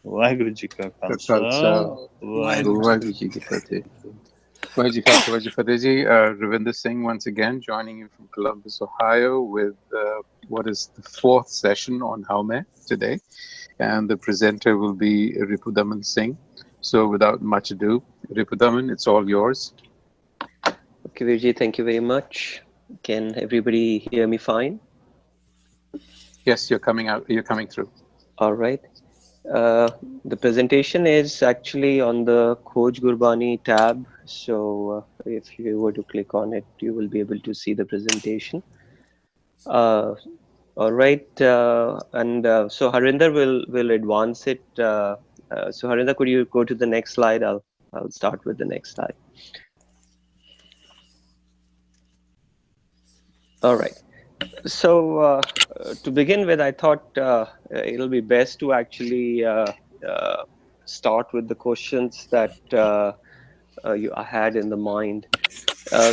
वाहिगुरु जी का Khalsa Khalsa, Waheguru ji Waheguru Ji ki Fateh. Waheguru Ji Khalsa, Waheguru Ji Fateh Ji. Ravinder Singh once again joining you from Columbus, Ohio with what is the fourth session on Haumai today. And the presenter will be Ripudaman Singh. So without much ado, Ripudaman, it's all yours. Okay, Virji, thank you very much. Can everybody hear me fine? Yes, you're coming out. You're coming through. All right. The presentation is actually on the Khoj Gurbani tab. So if you were to click on it, you will be able to see the presentation. All right. So Harinder will advance it. So Harinder, could you go to the next slide? I'll start with the next slide. All right. So to begin with, I thought it'll be best to actually start with the questions that I had in the mind.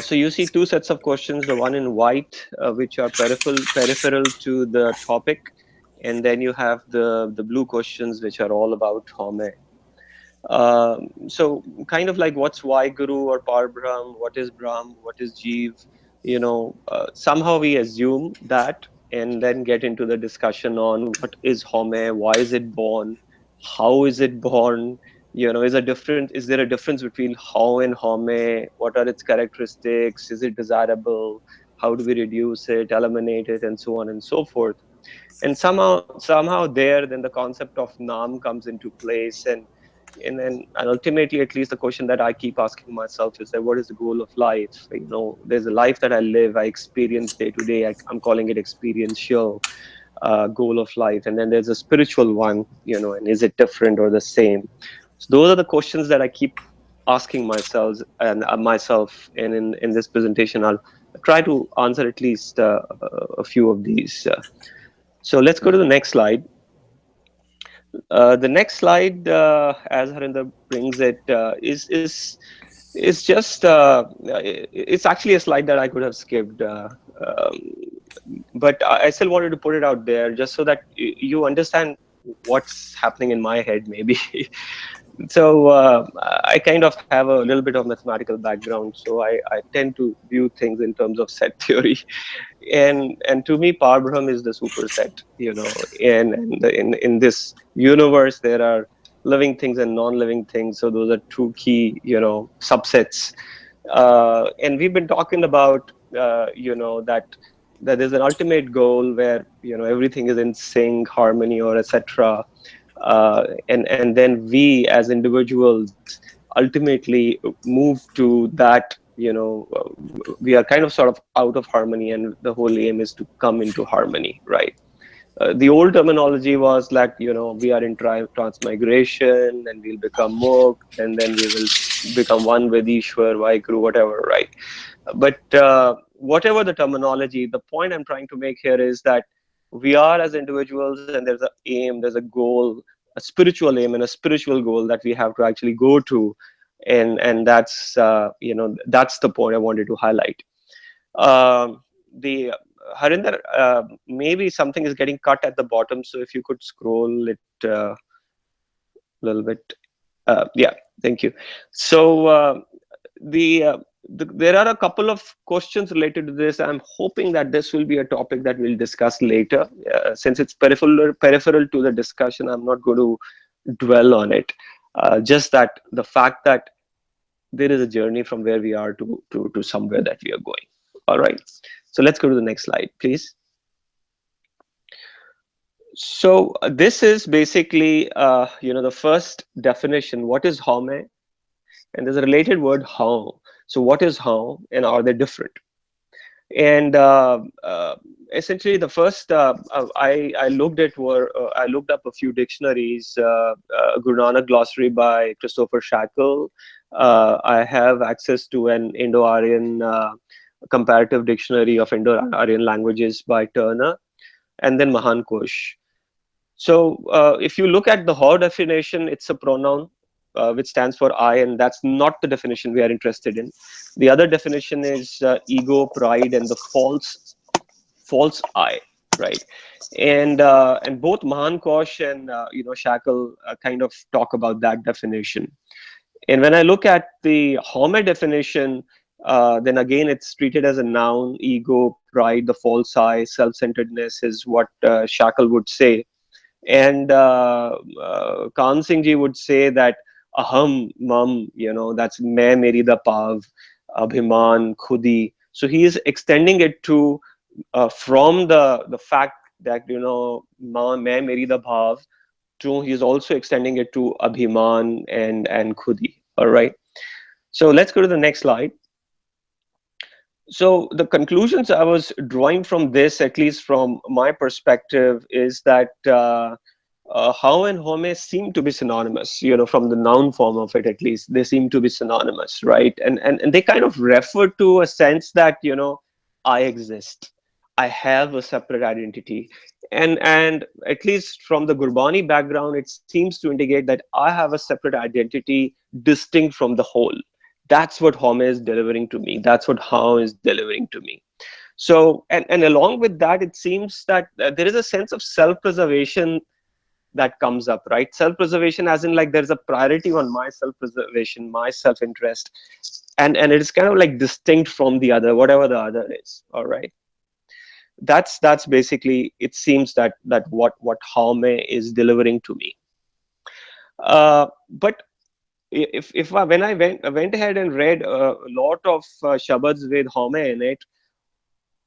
So you see two sets of questions, the one in white, which are peripheral to the topic, and then you have the blue questions, which are all about Haumai. So kind of like what's Guru or Parbrahm, what is Brahm, what is Jeev, somehow we assume that and then get into the discussion on what is Haumai, why is it born, how is it born, is there a difference between Hau and Haumai, what are its characteristics, is it desirable, how do we reduce it, eliminate it, and so on and so forth. And somehow there then the concept of Nam comes into place, and ultimately, at least the question that I keep asking myself is that what is the goal of life? There's a life that I live, I experience day to day. I'm calling it experiential goal of life, and then there's a spiritual one. And is it different or the same? So those are the questions that I keep asking myself, and in this presentation, I'll try to answer at least a few of these. So let's go to the next slide. The next slide, as Harinder brings it, is just it's actually a slide that I could have skipped, but I still wanted to put it out there just so that you understand what's happening in my head, maybe. So I kind of have a little bit of mathematical background, so I tend to view things in terms of set theory. And to me, Parbrahm is the superset, and in this universe there are living things and non-living things, so those are two key subsets. And we've been talking about that there's an ultimate goal where everything is in sync, harmony, or etc. And then we as individuals ultimately move to that. We are kind of sort of out of harmony, and the whole aim is to come into harmony, right? The old terminology was like, we are in transmigration, and we'll become moksha, and then we will become one with Ishwar, Vaheguru, whatever, right? But whatever the terminology, the point I'm trying to make here is that we are as individuals, and there's an aim, there's a goal, a spiritual aim and a spiritual goal that we have to actually go to, and that's that's the point I wanted to highlight. The Harinder, maybe something is getting cut at the bottom, so if you could scroll it a little bit. Yeah, thank you. So there are a couple of questions related to this. I'm hoping that this will be a topic that we'll discuss later. Since it's peripheral to the discussion, I'm not going to dwell on it. Just that the fact that there is a journey from where we are to somewhere that we are going. All right. So let's go to the next slide, please. So this is basically, the first definition. What is Haumai? And there's a related word, how. So what is how, and are they different? And essentially, the first I looked at I looked up a few dictionaries. Guru Nanak glossary by Christopher Shackle. I have access to an Indo-Aryan comparative dictionary of Indo-Aryan languages by Turner, and then Mahan Kosh. So if you look at the how definition, it's a pronoun which stands for I, and that's not the definition we are interested in. The other definition is ego, pride, and the false I. right? And both Mahan Kosh and Shackle kind of talk about that definition. And when I look at the Haumai definition, then again it's treated as a noun. Ego, pride, the false I, self-centeredness is what Shackle would say. And Khan Singh ji would say that aham, mam, that's main, meri da pav, abhiman, khudi. So he is extending it to from the fact that main, meri da bhav, to he's also extending it to abhiman and khudi. All right. So let's go to the next slide. So the conclusions I was drawing from this, at least from my perspective, is that Hao and Haumai seem to be synonymous, from the noun form of it, at least they seem to be synonymous, right? And they kind of refer to a sense that, I exist, I have a separate identity. And at least from the Gurbani background, it seems to indicate that I have a separate identity distinct from the whole. That's what Haumai is delivering to me. That's what Hao is delivering to me. So, and along with that, it seems that there is a sense of self-preservation that comes up, right? Self-preservation as in like there's a priority on my self-preservation, my self-interest. And it is kind of like distinct from the other, whatever the other is, all right? That's basically, it seems that what Haumai is delivering to me. But when I went ahead and read a lot of shabads with Haumai in it,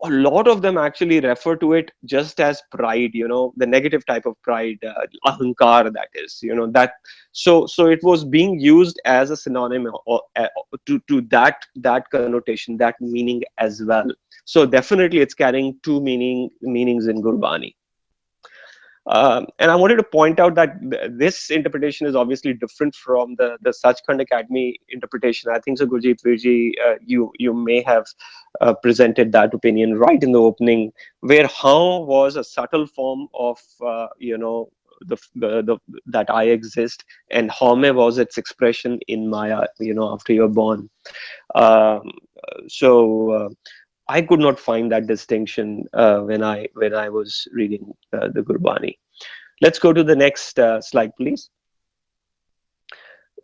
a lot of them actually refer to it just as pride, the negative type of pride, ahankar, that is, that. So it was being used as a synonym to that connotation, that meaning as well. So definitely it's carrying two meanings in Gurbani. And I wanted to point out that this interpretation is obviously different from the Sachkhand Academy interpretation. I think so, Gurjeet Virji, you may have presented that opinion right in the opening, where Hao was a subtle form of that I exist, and Haumai was its expression in Maya, after you're born. So I could not find that distinction when I was reading the Gurbani. Let's go to the next slide, please.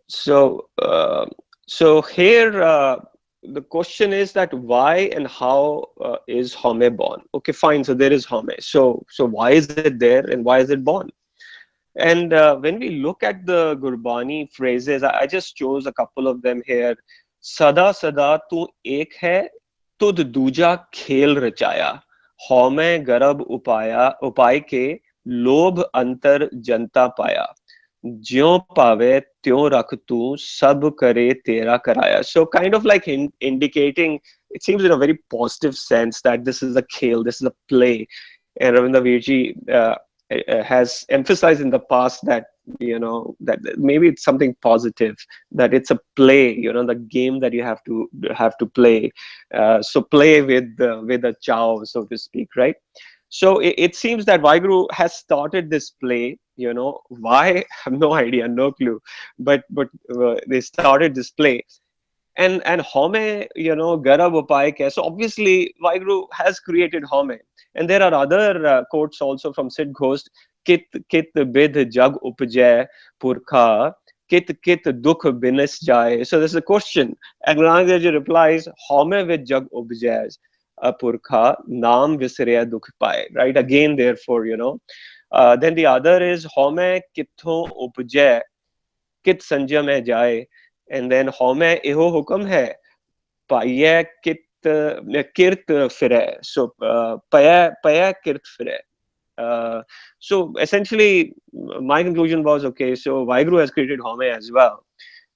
So here the question is that why and how is Haumai born? Okay, fine. So there is Haumai. So why is it there and why is it born? And when we look at the Gurbani phrases, I just chose a couple of them here. Sada sada tu ek hai, तुद दूजा खेल रचाया, हौमै गर्भ उपाय के लोभ अंतर जनता पाया, ज्यों पावे त्यों रख तू सब करे तेरा कराया. So kind of like indicating, it seems in a very positive sense that this is a khel, this is a play. And Ravindra Virji has emphasized in the past that that maybe it's something positive, that it's a play, the game that you have to play. So play with a chow, so to speak, right? So it seems that Vaheguru has started this play. Why? I have no idea, no clue. But they started this play. And Haumai, Garab Upay Ke. So obviously Vaheguru has created Haumai. And there are other quotes also from Sid Ghost. Kit bidh jag upjay purkha, kit dukh binis jaye. So there's a question. And Guru Nanak Dev Ji replies, Haumai with jag upjay purkha, naam visreya dukh paye. Right? Again, therefore, then the other is Haumai kitho upjay, kit sanja mein jaye. And then Haumai eho hukam hai, paye kit kirt fire. So paya kirt fire. So essentially, my conclusion was, okay, so Vaheguru has created Haumai as well.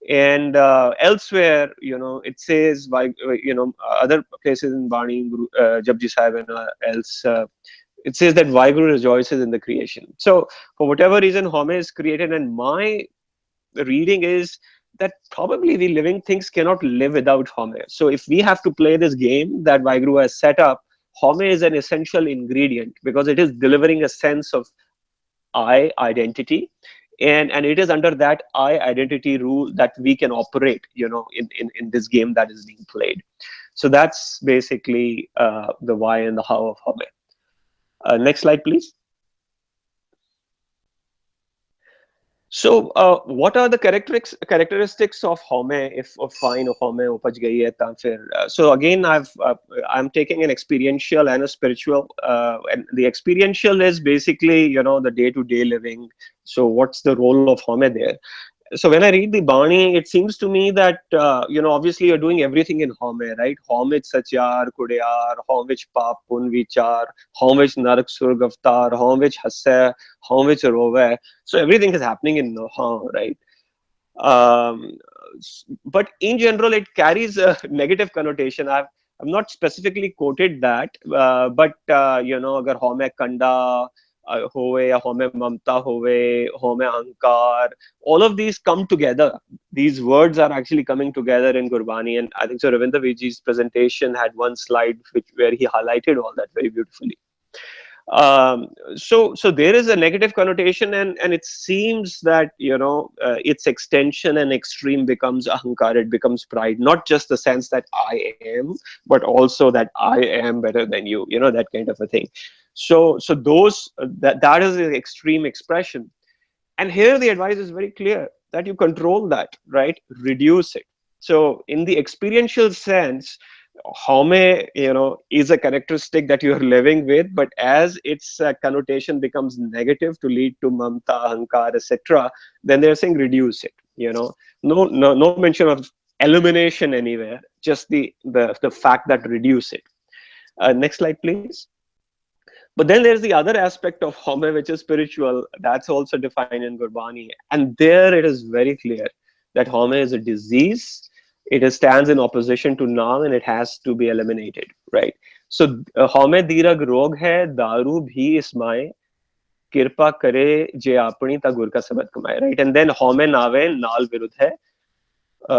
And elsewhere, it says, other places in Bani, Japji Sahib and else, it says that Vaheguru rejoices in the creation. So for whatever reason, Haumai is created, and my reading is that probably the living things cannot live without Haumai. So if we have to play this game that Vaheguru has set up, Haumai is an essential ingredient because it is delivering a sense of I identity, and it is under that I identity rule that we can operate, in this game that is being played. So that's basically the why and the how of Haumai. Next slide, please. So, what are the characteristics of Haumai? If fine or Haumai upaj gayi hai, taan fir, so again, I'm taking an experiential and a spiritual. And the experiential is basically, you know, the day-to-day living. So, what's the role of Haumai there? So when I read the Bani, it seems to me that you know, obviously you're doing everything in Haumai, right? Haumai Satyar, Kudayar, Haumai Pap Pun Vichar, Haumai Narak Surg Avatar, Haumai Hasse, Haumai Rove. So everything is happening in Haum, right? Um, but in general, it carries a negative connotation. I've not specifically quoted that, but you know, agar Haumai Kanda होवे या होमे ममता होवे होमे अहंकार, all of these come together. These words are actually coming together in Gurbani, and I think so Ravinder Viji's presentation had one slide where he highlighted all that very beautifully. So there is a negative connotation, and it seems that, you know, its extension and extreme becomes ahankar, it becomes pride, not just the sense that I am, but also that I am better than you, you know, that kind of a thing. So those that is the extreme expression, and here the advice is very clear that you control that, right? Reduce it. So in the experiential sense, Haume, you know, is a characteristic that you are living with, but as its connotation becomes negative to lead to mamta, ahankar, etc., then they're saying reduce it. You know, no mention of elimination anywhere. Just the fact that reduce it. Next slide, please. But then there's the other aspect of Haume, which is spiritual. That's also defined in Gurbani. And there it is very clear that Haume is a disease. It stands in opposition to Naam, and it has to be eliminated, right? So, Haume dirag rog hai, daru bhi ismaye, kirpa kare je apni ta gur ka sabat kamaye, right? And then Haume nave naal virudh hai,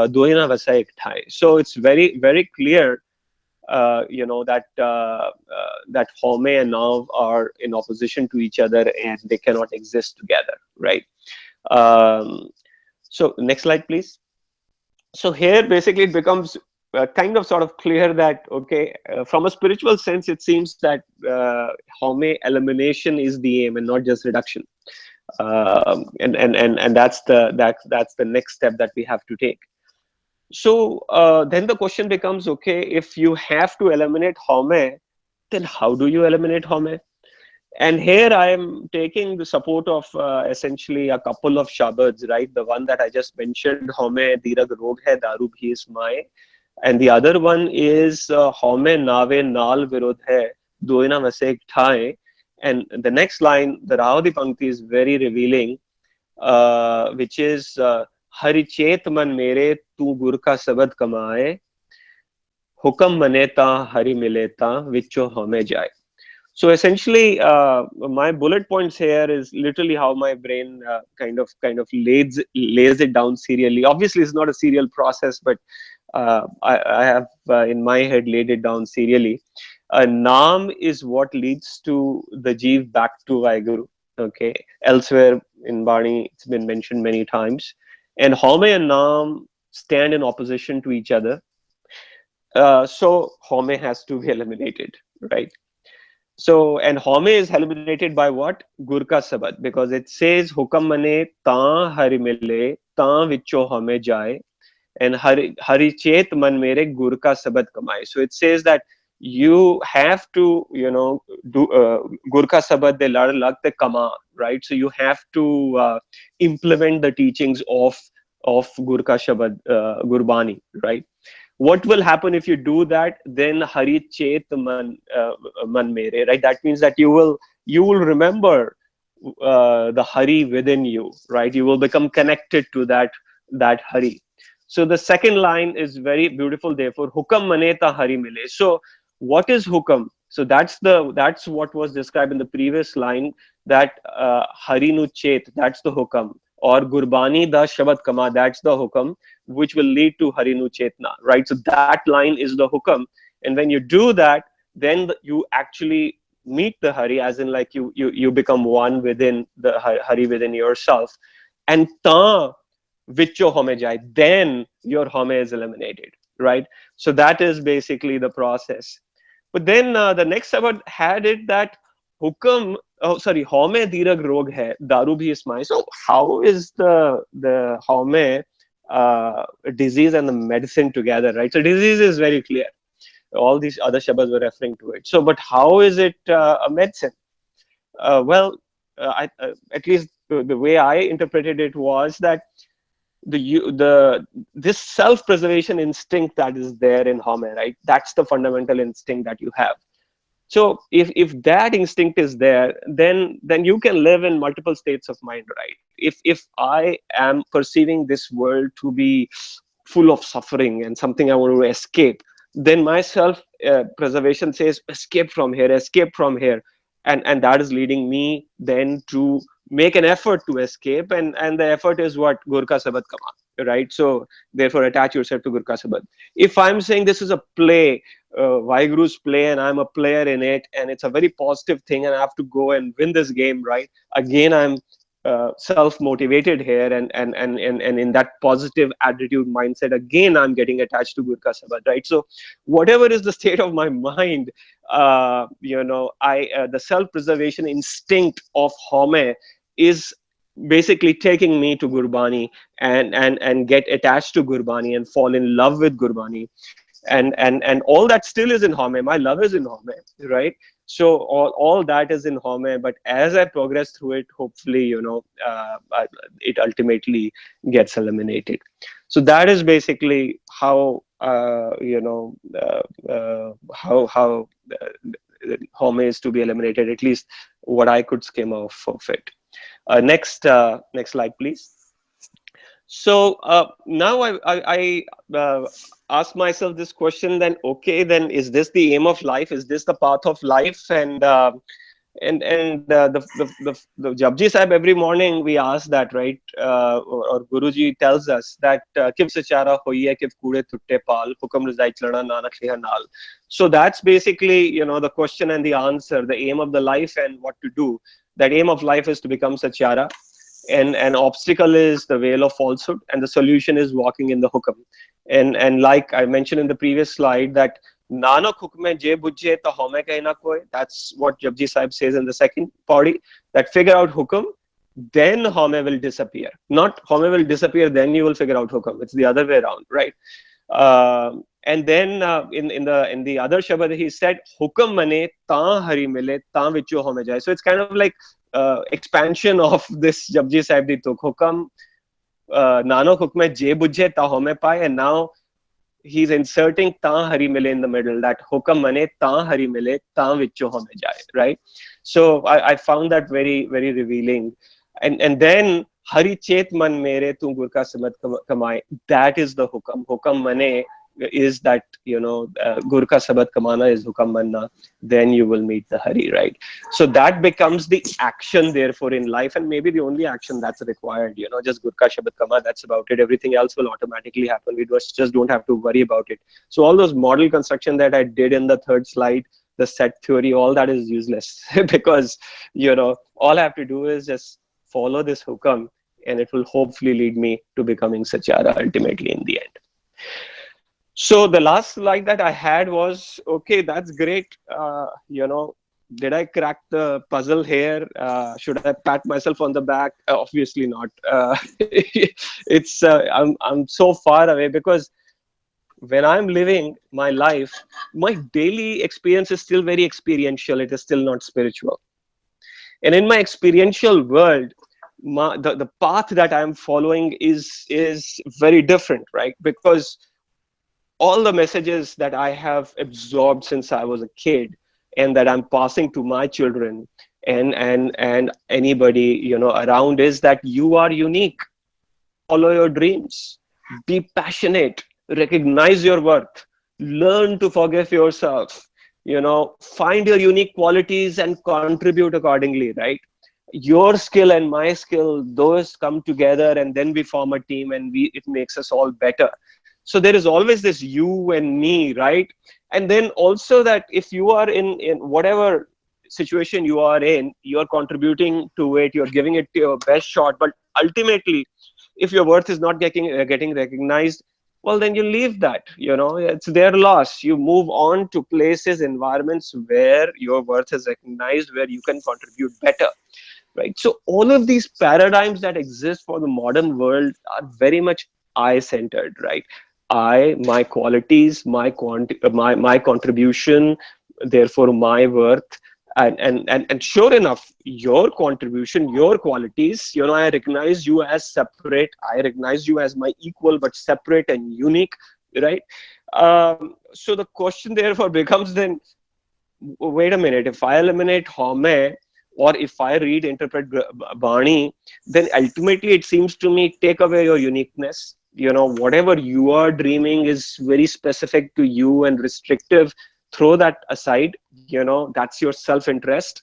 doye na vasa ek thai. So it's very, very clear you know, that that Haume and Nav are in opposition to each other, and they cannot exist together, right? So next slide, please. So here basically it becomes kind of sort of clear that, okay, from a spiritual sense, it seems that Haume elimination is the aim and not just reduction. And that's the next step that we have to take. So then the question becomes, okay, if you have to eliminate Haume, then how do you eliminate Haume? And here I am taking the support of essentially a couple of shabads, right? The one that I just mentioned, Haume dirag rog hai, daru bhi ismaye. And the other one is Haume nave naal virudh hai, doye na vase ek thai. And the next line, the Rahudi Pankti, is very revealing, which is Hari चेत मन मेरे तू गुर का सबद कमाए हुक्म मनेता हरि मिलेता विचो हमें जाए. So essentially, my bullet points here is literally how my brain kind of lays it down serially. Obviously, it's not a serial process, but I have in my head laid it down serially. Naam is what leads to the Jeev back to Vaheguru. Okay, elsewhere in Bani, it's been mentioned many times. And Haume and Naam stand in opposition to each other. So Haume has to be eliminated, right? So, and Haume is eliminated by what? Gur ka sabad, because it says hukam mane ta hari mile ta vicho hame jaye, and hari chet man mere gur ka sabad kamaye. So it says that you have to, you know, do gur ka sabad de lad lagte kama, right? So you have to implement the teachings of gur ka shabad, Gurbani, right? What will happen if you do that? Then Hari Chet Man Mere, right? That means that you will remember the Hari within you, right? You will become connected to that Hari. So the second line is very beautiful. Therefore, Hukam Maneta Hari Mile. So what is Hukam? So that's what was described in the previous line. That Hari Nu Chet, that's the Hukam. Or Gurbani da Shabad Kama, that's the Hukam, which will lead to Harinu Chetna, right? So that line is the Hukam. And when you do that, then you actually meet the Hari, as in like you become one within the Hari within yourself. And ta vicho home jai, then your home is eliminated, right? So that is basically the process. But then the next Sabad had it that hukam, oh sorry, Haumai dirag rog hai, daru bhi ismai. So how is the Haumai disease and the medicine together, right? So disease is very clear. All these other shabas were referring to it. So, but how is it a medicine? At least the way I interpreted it was that this self-preservation instinct that is there in Haumai, right? That's the fundamental instinct that you have. So if that instinct is there, then you can live in multiple states of mind, right? If I am perceiving this world to be full of suffering and something I want to escape, then my self preservation says escape from here, and that is leading me then to make an effort to escape, and the effort is what? Gurka Sabat Kama, right? So therefore attach yourself to Gurka Sabat. If I'm saying this is a play, Vaiguru's play, and I'm a player in it, and it's a very positive thing, and I have to go and win this game, right? Again, I'm self-motivated here, and in that positive attitude mindset, again I'm getting attached to Gurka Sabat, right? So whatever is the state of my mind, the self-preservation instinct of Haumai is basically taking me to Gurbani, and get attached to Gurbani and fall in love with Gurbani, and all that still is in Haumai. My love is in Haumai, right? So all that is in Haumai, but as I progress through it, hopefully, it ultimately gets eliminated. So that is basically how Haumai is to be eliminated, at least what I could skim off of it. Next slide, please. So now I ask myself this question, then, okay, then is this the aim of life? Is this the path of life? And the Japji Sahib, every morning we ask that, right? Or Guruji tells us that Kif sachara hoiye kif kude tutte pal, hukam rizai chlana nanak liha nal. So that's basically, the question and the answer, the aim of the life and what to do. That aim of life is to become sachara. And an obstacle is the veil of falsehood, and the solution is walking in the hukam. And like I mentioned in the previous slide, that nanak hukme je bujhe ta Haumai kahi na koi. That's what Japji Sahib says in the second party, that figure out hukam, then Haumai will disappear. Not Haumai will disappear, then you will figure out hukam. It's the other way around, right? And then in the other Shabad, he said, hukam mane ta hari mile ta vichu Haumai jai. So it's kind of like expansion of this Japji Sahib di tuk. Hukam nanak hukme je bujhe ta Haumai pai, and now he's inserting ta hari mile in the middle, that hukam mane ta hari mile ta vichu Haumai jai, right? So I found that very, very revealing. And then hari chet man mere tu Gurka Sabat kamai, that is the hukam. Hukam mane is that, Gurka Sabat kamana is hukam manna, then you will meet the Hari, right? So that becomes the action, therefore, in life, and maybe the only action that's required, just Gurka Sabat kama, that's about it. Everything else will automatically happen. We just don't have to worry about it. So all those model construction that I did in the third slide, the set theory, all that is useless because, all I have to do is just follow this hukam, and it will hopefully lead me to becoming sachara ultimately in the end. So the last slide that I had was, okay, that's great. Did I crack the puzzle here? Should I pat myself on the back? Obviously not. I'm so far away, because when I'm living my life, my daily experience is still very experiential. It is still not spiritual. And in my experiential world, the path that I'm following is very different, right? Because all the messages that I have absorbed since I was a kid, and that I'm passing to my children and anybody around, is that you are unique. Follow your dreams. Be passionate. Recognize your worth. Learn to forgive yourself. Find your unique qualities and contribute accordingly, right? Your skill and my skill, those come together, and then we form a team, and it makes us all better. So there is always this you and me, right? And then also that if you are in whatever situation you are in, you're contributing to it, you're giving it your best shot. But ultimately, if your worth is not getting recognized, well, then you leave that, it's their loss. You move on to places, environments where your worth is recognized, where you can contribute better, right? So all of these paradigms that exist for the modern world are very much I centered, right? My qualities, my contribution, therefore my worth. And sure enough, your contribution, your qualities, I recognize you as separate. I recognize you as my equal, but separate and unique, right? So the question therefore becomes then, wait a minute, if I eliminate Haumai, or if I read, interpret Bani, then ultimately it seems to me, take away your uniqueness. Whatever you are dreaming is very specific to you and restrictive. Throw that aside. That's your self-interest.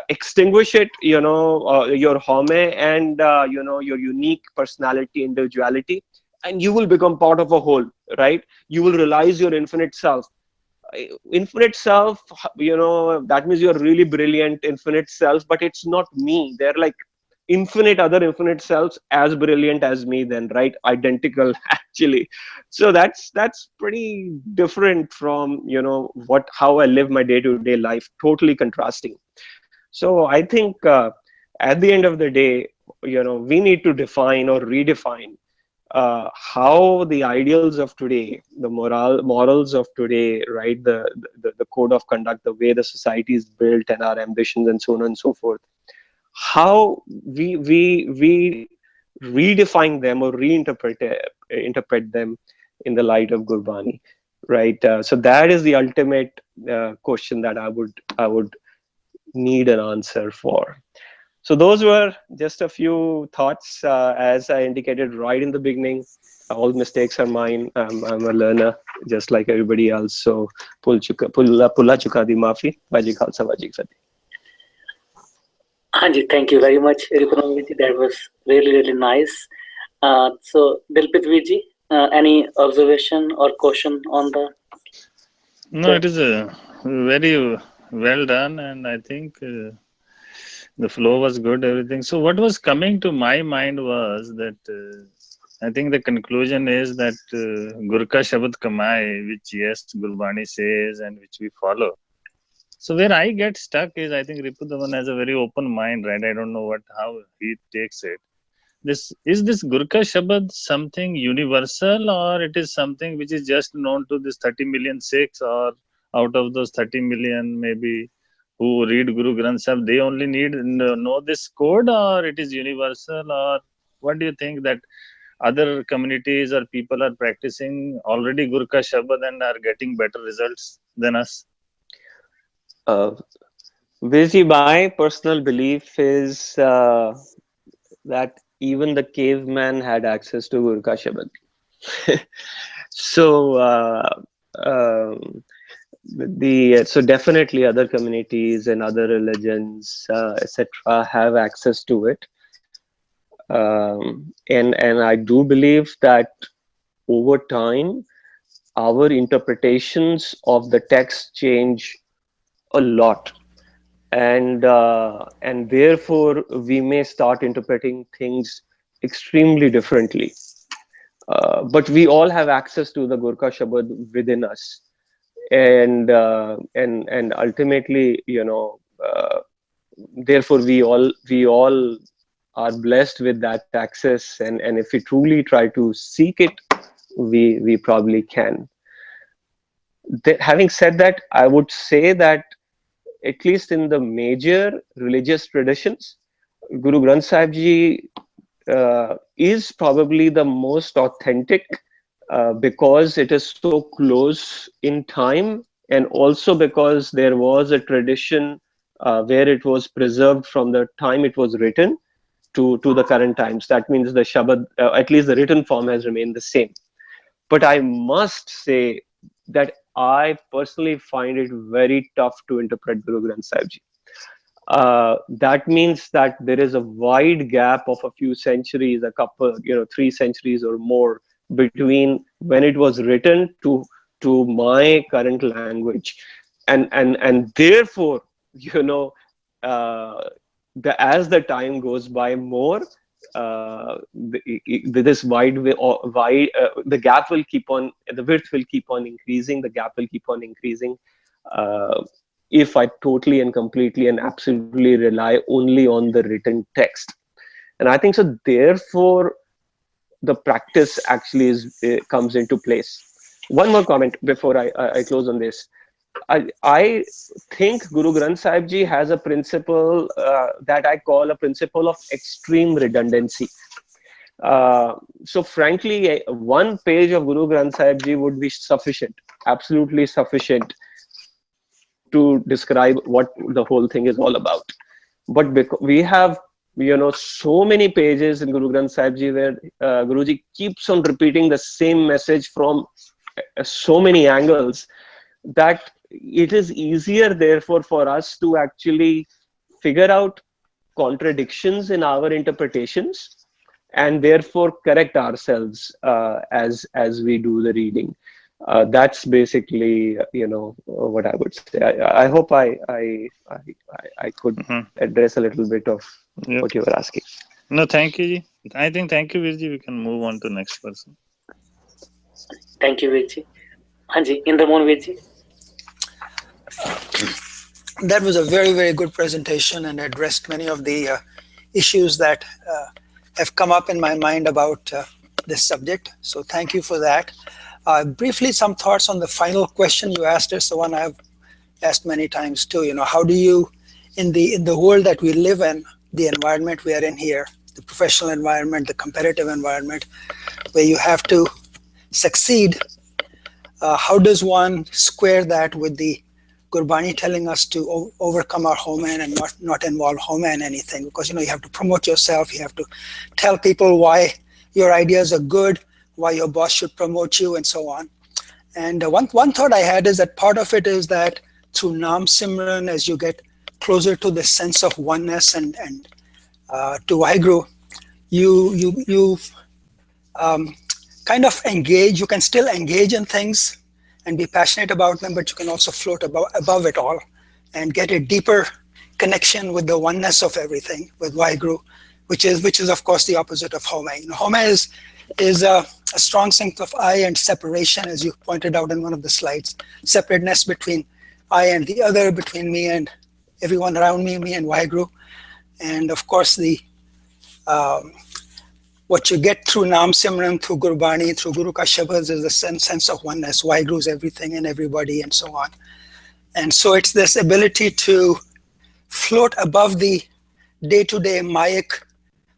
Extinguish it. Your Haumai and your unique personality, individuality, and you will become part of a whole. Right? You will realize your infinite self. Infinite self, that means you're really brilliant, infinite self, but it's not me. They're like infinite other infinite selves as brilliant as me, then, right? Identical actually. So that's pretty different from how I live my day-to-day life, totally contrasting. So I think at the end of the day, we need to define or redefine how the ideals of today, the morals of today, right? The code of conduct, the way the society is built, and our ambitions, and so on and so forth. How we redefine them or interpret them in the light of Gurbani, right? So that is the ultimate question that I would need an answer for. So those were just a few thoughts. As I indicated right in the beginning, all mistakes are mine. I'm a learner, just like everybody else. So pulla chuka di maafi. Vaji khalsa, vaji ki fateh. Hanji, thank you very much, Ripuramji. That was really, really nice. So, Dilpit Viji, any observation or question on the? No, it is very well done, and I think the flow was good, everything. So what was coming to my mind was that I think the conclusion is that Gurka Shabad Kamai, which yes, Gurbani says and which we follow. So where I get stuck is, I think Ripudaman has a very open mind, right? I don't know how he takes it. Is this Gurka Shabad something universal, or it is something which is just known to this 30 million Sikhs, or out of those 30 million maybe who read Guru Granth Sahib, they only need know this code, or it is universal, or what do you think that other communities or people are practicing already Gurka Shabad and are getting better results than us? Viji, my personal belief is that even the caveman had access to Gurka Shabad. So so definitely other communities and other religions, etc., have access to it. And I do believe that over time, our interpretations of the text change a lot, and therefore we may start interpreting things extremely differently. But we all have access to the Gurka Shabad within us, and ultimately, therefore we all are blessed with that access, and if we truly try to seek it, we probably can. Having said that, I would say that at least in the major religious traditions, Guru Granth Sahib Ji is probably the most authentic, because it is so close in time, and also because there was a tradition where it was preserved from the time it was written to the current times. That means the Shabad, at least the written form, has remained the same. But I must say that I personally find it very tough to interpret Guru Granth Sahib Ji. That means that there is a wide gap of a few centuries, a couple, 3 centuries or more, between when it was written to my current language, and therefore, as the time goes by more, this the gap will keep on, the width will keep on increasing, the gap will keep on increasing, if I totally and completely and absolutely rely only on the written text. And I think so, therefore, the practice actually comes into place. One more comment before I close on this. I think Guru Granth Sahib Ji has a principle that I call a principle of extreme redundancy. So frankly, one page of Guru Granth Sahib Ji would be sufficient, absolutely sufficient to describe what the whole thing is all about. But because we have, so many pages in Guru Granth Sahib Ji where Guruji keeps on repeating the same message from so many angles, that it is easier therefore for us to actually figure out contradictions in our interpretations and therefore correct ourselves as we do the reading. That's basically what I would say. I hope I could address a little bit of what you were asking. No, thank you, Ji. I think thank you, Virji. We can move on to next person. Thank you, Virji. Hanji, in the moon, Virji. That was a very, very good presentation and addressed many of the issues that have come up in my mind about this subject. So thank you for that. Briefly, some thoughts on the final question you asked us, the one I've asked many times too. How do you, in the world that we live in, the environment we are in here, the professional environment, the competitive environment, where you have to succeed, how does one square that with the Gurbani telling us to overcome our Haumai and not involve Haumai in anything? Because you have to promote yourself, you have to tell people why your ideas are good, why your boss should promote you, and so on. And one thought I had is that part of it is that through Naam Simran, as you get closer to the sense of oneness and to Waheguru, you kind of engage. You can still engage in things and be passionate about them, but you can also float above it all and get a deeper connection with the oneness of everything, with Waheguru, which is of course the opposite of Haumai. Haumai is a strong sense of I and separation, as you pointed out in one of the slides. Separateness between I and the other, between me and everyone around me and Waheguru. And of course, what you get through Naam Simran, through Gurbani, through Guru Ka Shabad is the sense of oneness. Waheguru is everything and everybody, and so on. And so it's this ability to float above the day-to-day Mayic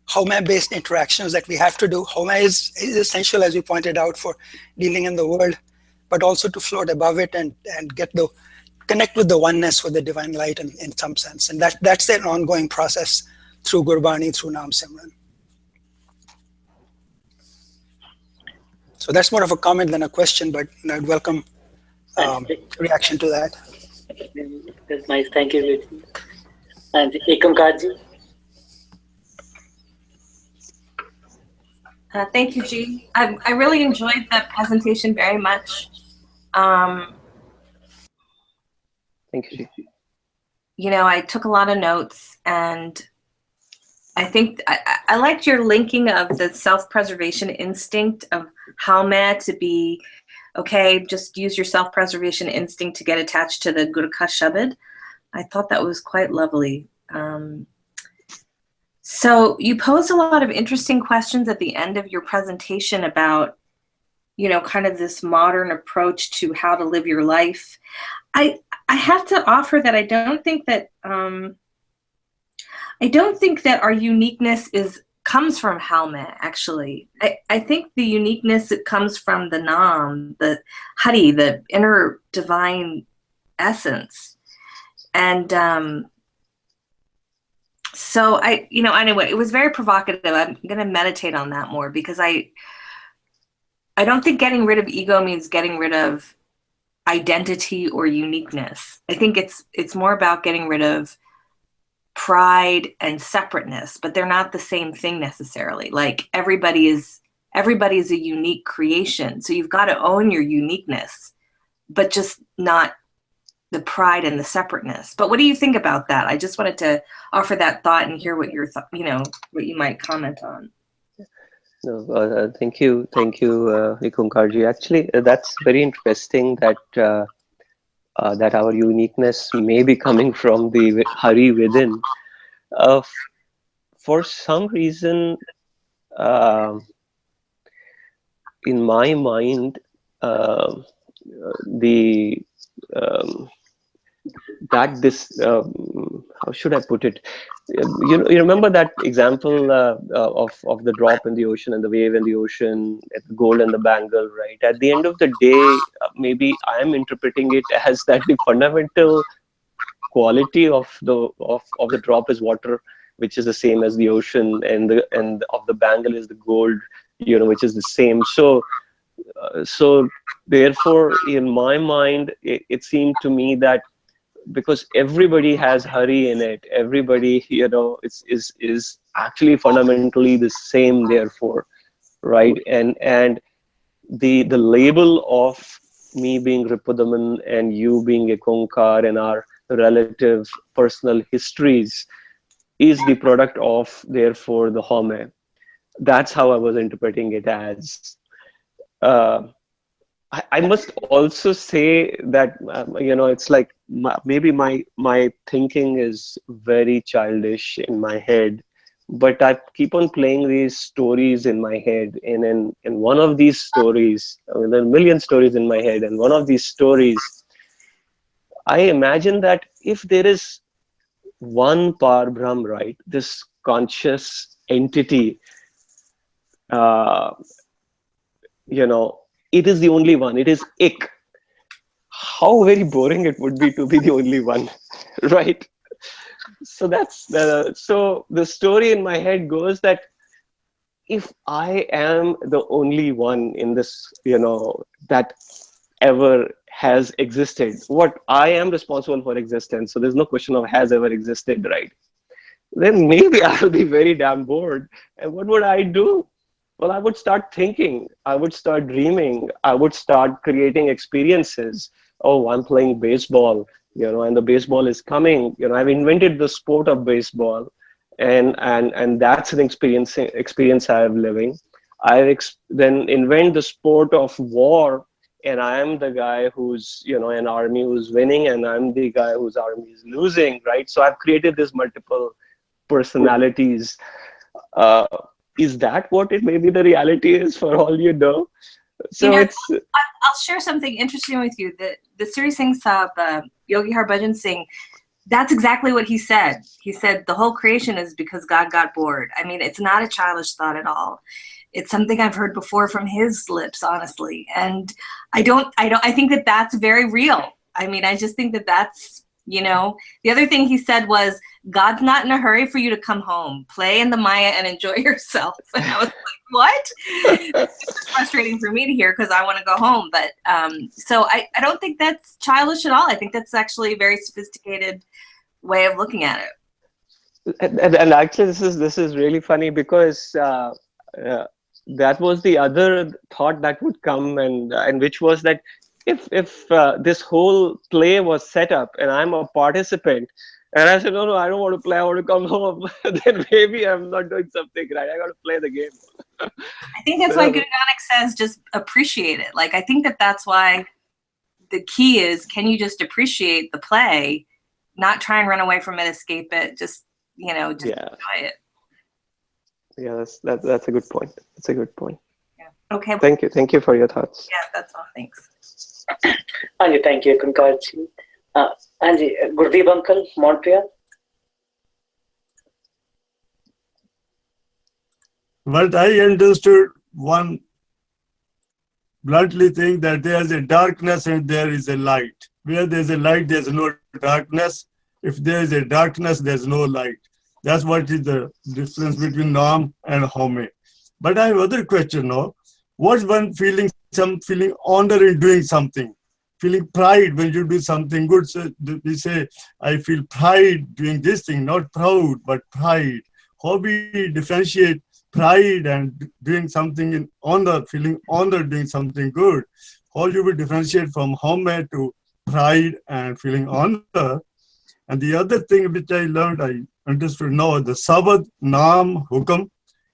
Haumai-based interactions that we have to do. Haumai is essential, as you pointed out, for dealing in the world, but also to float above it and connect with the oneness, with the divine light in some sense. And that's an ongoing process through Gurbani, through Naam Simran. So that's more of a comment than a question, but I'd welcome reaction to that. That's nice. Thank you, Virji. And Ekam Kaji. Thank you, G. I really enjoyed that presentation very much. Thank you, G. I took a lot of notes, and I think I liked your linking of the self-preservation instinct of Haumai to be, okay, just use your self-preservation instinct to get attached to the Guru Ka Shabad. I thought that was quite lovely. So you posed a lot of interesting questions at the end of your presentation about, kind of this modern approach to how to live your life. I have to offer that I don't think that our uniqueness comes from Haumai, actually. I think the uniqueness, it comes from the Naam, the Hari, the inner divine essence. And so anyway, it was very provocative. I'm going to meditate on that more, because I don't think getting rid of ego means getting rid of identity or uniqueness. I think it's more about getting rid of pride and separateness, but they're not the same thing necessarily. Like everybody is a unique creation. So you've got to own your uniqueness, but just not the pride and the separateness. But what do you think about that? I just wanted to offer that thought and hear what your what you might comment on. No, thank you, Vikunkarji. Actually, that's very interesting that that our uniqueness may be coming from the hurry within. For some reason, in my mind, the that this how should I put it? You remember that example of the drop in the ocean and the wave in the ocean, the gold and the bangle, right? At the end of the day, maybe I am interpreting it as that the fundamental quality of the drop is water, which is the same as the ocean, and of the bangle is the gold, which is the same. So therefore, in my mind, it seemed to me that because everybody has hurry in it, everybody, is actually fundamentally the same, therefore, right? And the label of me being Ripudaman and you being a Concur and our relative personal histories is the product of, therefore, the Haumai. That's how I was interpreting it as. I must also say that it's like maybe my thinking is very childish in my head, but I keep on playing these stories in my head, and in one of these stories, there are a million stories in my head, and one of these stories, I imagine that if there is one Par Brahm, right, this conscious entity, it is the only one. It is Ik. How very boring it would be to be the only one, right? So that's so the story in my head goes that if I am the only one in this, that ever has existed, what I am responsible for existence. So there's no question of has ever existed, right? Then maybe I'll be very damn bored. And what would I do? Well, I would start thinking, I would start dreaming, I would start creating experiences. Oh, I'm playing baseball, and the baseball is coming. I've invented the sport of baseball, and that's an experience I'm living. Then invent the sport of war, and I am the guy who's, an army who's winning, and I'm the guy whose army is losing, right? So I've created these multiple personalities. Is that what it maybe the reality is, for all you know? So I'll share something interesting with you. The Sri Singh Sahib, Yogi Harbhajan Singh, that's exactly what he said. He said the whole creation is because God got bored. I mean, it's not a childish thought at all. It's something I've heard before from his lips, honestly. And I think that that's very real. I mean, I just think that that's, the other thing he said was, God's not in a hurry for you to come home. Play in the Maya and enjoy yourself. And I was like, what? It's frustrating for me to hear because I want to go home. But so I don't think that's childish at all. I think that's actually a very sophisticated way of looking at it. And actually, this is really funny because that was the other thought that would come, and which was that if this whole play was set up and I'm a participant, and I said, no, I don't want to play, I want to come home, then maybe I'm not doing something right. I got to play the game. I think that's why Guru Nanak says just appreciate it. Like, I think that's why the key is, can you just appreciate the play, not try and run away from it, escape it, just enjoy it. Yeah, that's a good point. That's a good point. Yeah. Okay. Thank you for your thoughts. Yeah, that's all. Thanks. Anji, thank you, Kunkarji. Anji, Gurdeep uncle, Montreal. What I understood, one bluntly thing, that there is a darkness and there is a light. Where there is a light, there is no darkness. If there is a darkness, there is no light. That's what is the difference between Nam and Haumai. But I have other question now. What's one feeling, some feeling honor in doing something? Feeling pride when you do something good. So we say, I feel pride doing this thing, not proud, but pride. How we differentiate pride and doing something in honor, feeling honor doing something good? How you will differentiate from Haumai to pride and feeling honor. And the other thing which I learned, I understood now, the Sabad, Naam, Hukam,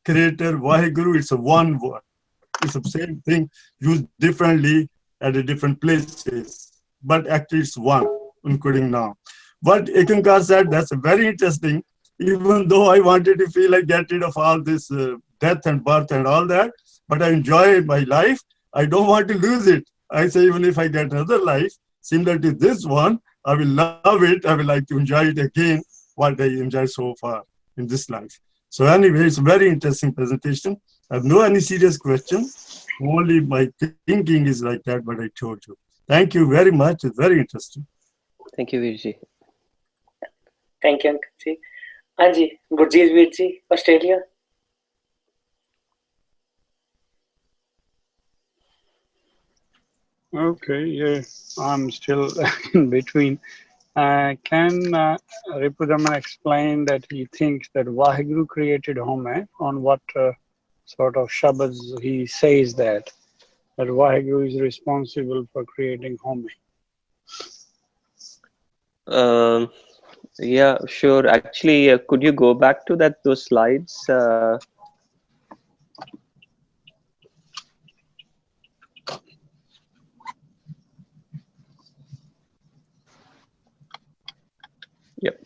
Creator, Vaheguru, it's a one word. It's the same thing used differently at the different places, but actually it's one, including now. But Ekankar said that's very interesting. Even though I wanted to feel like get rid of all this death and birth and all that, but I enjoy my life. I don't want to lose it. I say even if I get another life similar to this one, I will love it. I will like to enjoy it again, what I enjoyed so far in this life. So anyway, it's a very interesting presentation. I have no any serious question. Only my thinking is like that, but I told you. Thank you very much. It's very interesting. Thank you, Virji. Thank you, Ankit ji. Anji, Gurjeet Veer ji, Australia. Okay, yeah, I'm still in between. Can Ripudaman explain that he thinks that Vaheguru created Haumai? On what sort of Shabads he says that Vaheguru is responsible for creating Haumai? Yeah, sure. Actually, could you go back to those slides? Yep.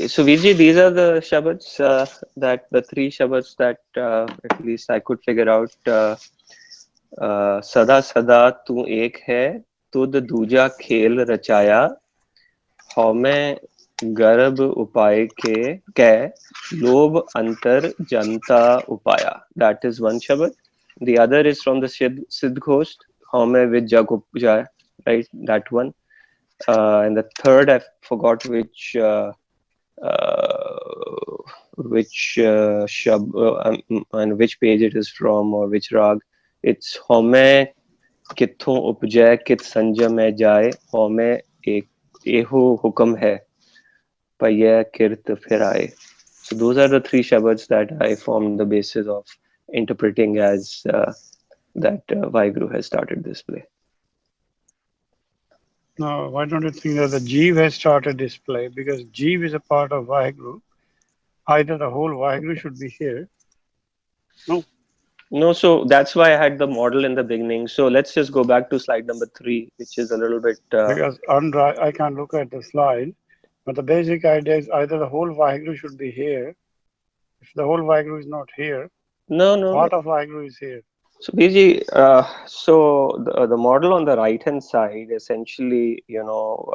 So Vijay, these are the Shabads that the three Shabads that at least I could figure out. Sada sada tu ek hai, tud दूजा खेल रचाया, हौमै गर्भ उपाय के लोभ अंतर जनता upaya. That is one Shabad. The other is from the Siddh Ghost, Haumai with jag upjaya, right? That one. And the third, I forgot which and which page it is from or which rag. It's Haumai कित्थों उपजय कित संजय में जाए हौमै एक एहो हुक्म है पय किर्त फिर आए. So those are the three shabads that I formed the basis of interpreting as that Vaheguru has started this play. Now, why don't you think that the Jeev has started this play? Because Jeev is a part of Vaheguru. Either the whole Vaheguru should be here. No, so that's why I had the model in the beginning. So let's just go back to slide number 3, which is a little bit... Because I can't look at the slide, but the basic idea is either the whole Vaheguru should be here. If the whole Vaheguru is not here, part of Vaheguru is here. So Biji, so the model on the right hand side, essentially, you know,